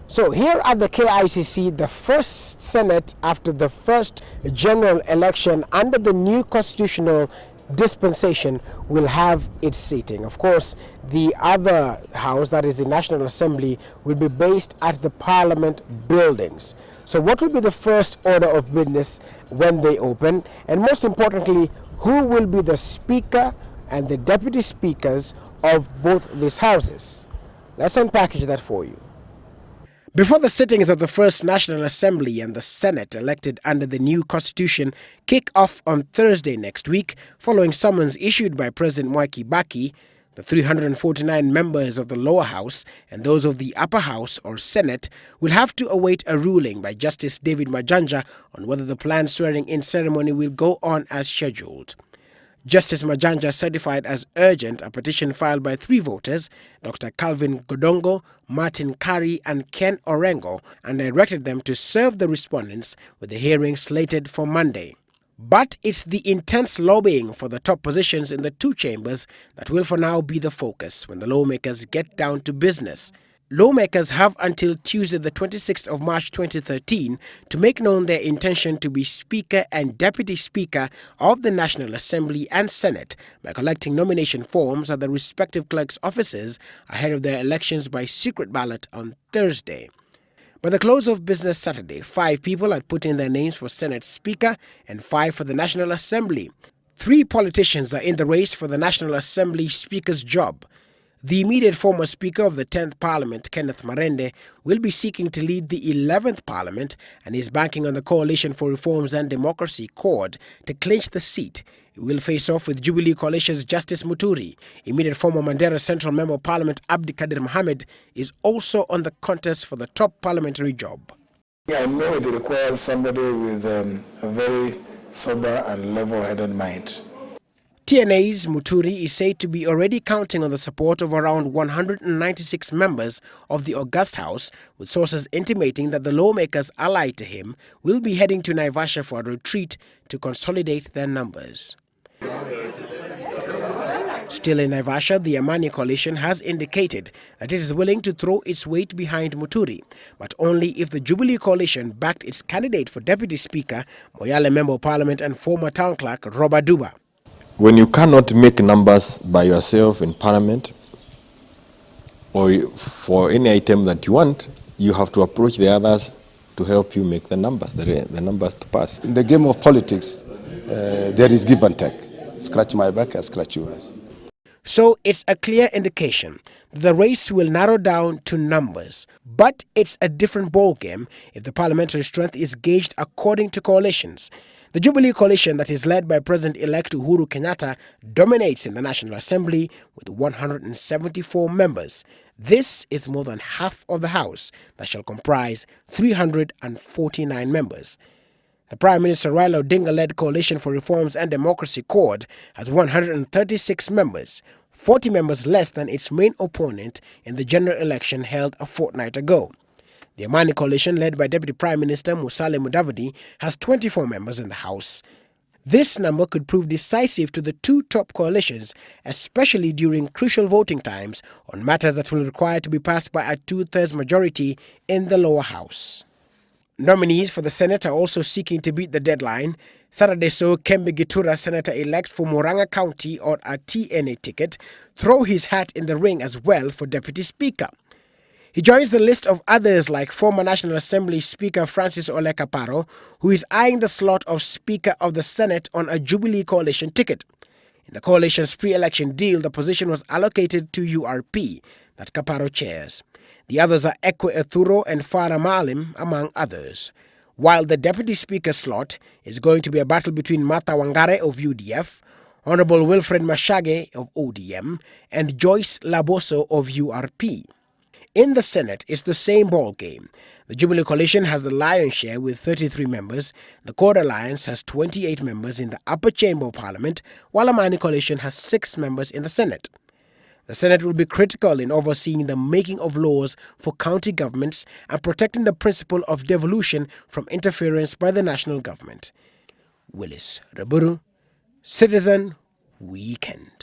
So here at the KICC, the first Senate after the first general election under the new constitutional dispensation will have its seating. Of course, the other house, that is the National Assembly, will be based at the Parliament buildings. So what will be the first order of business when they open? And most importantly, who will be the Speaker and the Deputy Speakers of both these houses? Let's unpackage that for you. Before the sittings of the first National Assembly and the Senate elected under the new constitution kick off on Thursday next week, following summons issued by President Mwai Kibaki, the 349 members of the lower house and those of the upper house or Senate will have to await a ruling by Justice David Majanja on whether the planned swearing-in ceremony will go on as scheduled. Justice Majanja certified as urgent a petition filed by 3 voters, Dr. Calvin Godongo, Martin Kari and Ken Orengo, and directed them to serve the respondents with the hearing slated for Monday. But it's the intense lobbying for the top positions in the 2 chambers that will for now be the focus when the lawmakers get down to business. Lawmakers have until Tuesday the 26th of March 2013 to make known their intention to be Speaker and Deputy Speaker of the National Assembly and Senate by collecting nomination forms at the respective clerks' offices ahead of their elections by secret ballot on Thursday. By the close of business Saturday, 5 people had put in their names for Senate Speaker and 5 for the National Assembly. 3 politicians are in the race for the National Assembly Speaker's job. The immediate former Speaker of the 10th Parliament, Kenneth Marende, will be seeking to lead the 11th Parliament and is banking on the Coalition for Reforms and Democracy (CORD) to clinch the seat. He will face off with Jubilee Coalition's Justice Muturi. Immediate former Mandera Central Member of Parliament Abdi Kadir Mohamed is also on the contest for the top parliamentary job. I know it requires somebody with a very sober and level-headed mind. TNA's Muturi is said to be already counting on the support of around 196 members of the August House, with sources intimating that the lawmakers allied to him will be heading to Naivasha for a retreat to consolidate their numbers. Still in Naivasha, the Amani Coalition has indicated that it is willing to throw its weight behind Muturi, but only if the Jubilee Coalition backed its candidate for Deputy Speaker, Moyale Member of Parliament and former Town Clerk Robert Duba. When you cannot make numbers by yourself in Parliament or for any item that you want, you have to approach the others to help you make the numbers to pass. In the game of politics, there is give and take. Scratch my back, I scratch yours. So it's a clear indication that the race will narrow down to numbers. But it's a different ballgame if the parliamentary strength is gauged according to coalitions. The Jubilee Coalition that is led by President-elect Uhuru Kenyatta dominates in the National Assembly with 174 members. This is more than half of the House that shall comprise 349 members. The Prime Minister Raila Odinga-led Coalition for Reforms and Democracy (CORD) has 136 members, 40 members less than its main opponent in the general election held a fortnight ago. The Amani Coalition, led by Deputy Prime Minister Musalia Mudavadi, has 24 members in the House. This number could prove decisive to the 2 top coalitions, especially during crucial voting times on matters that will require to be passed by a 2/3 majority in the lower house. Nominees for the Senate are also seeking to beat the deadline. Saturday saw Kembe Gitura, Senator-elect for Murang'a County on a TNA ticket, throw his hat in the ring as well for Deputy Speaker. He joins the list of others like former National Assembly Speaker Francis Ole Kaparo, who is eyeing the slot of Speaker of the Senate on a Jubilee Coalition ticket. In the coalition's pre-election deal, the position was allocated to URP, that Kaparo chairs. The others are Ekwe Ethuro and Farah Maalim, among others. While the Deputy Speaker slot is going to be a battle between Martha Wangare of UDF, Honorable Wilfred Mashage of ODM, and Joyce Laboso of URP. In the Senate, it's the same ball game. The Jubilee Coalition has the lion's share with 33 members. The CORD Alliance has 28 members in the upper chamber of Parliament, while Amani Coalition has 6 members in the Senate. The Senate will be critical in overseeing the making of laws for county governments and protecting the principle of devolution from interference by the national government. Willis Raburu, Citizen Weekend.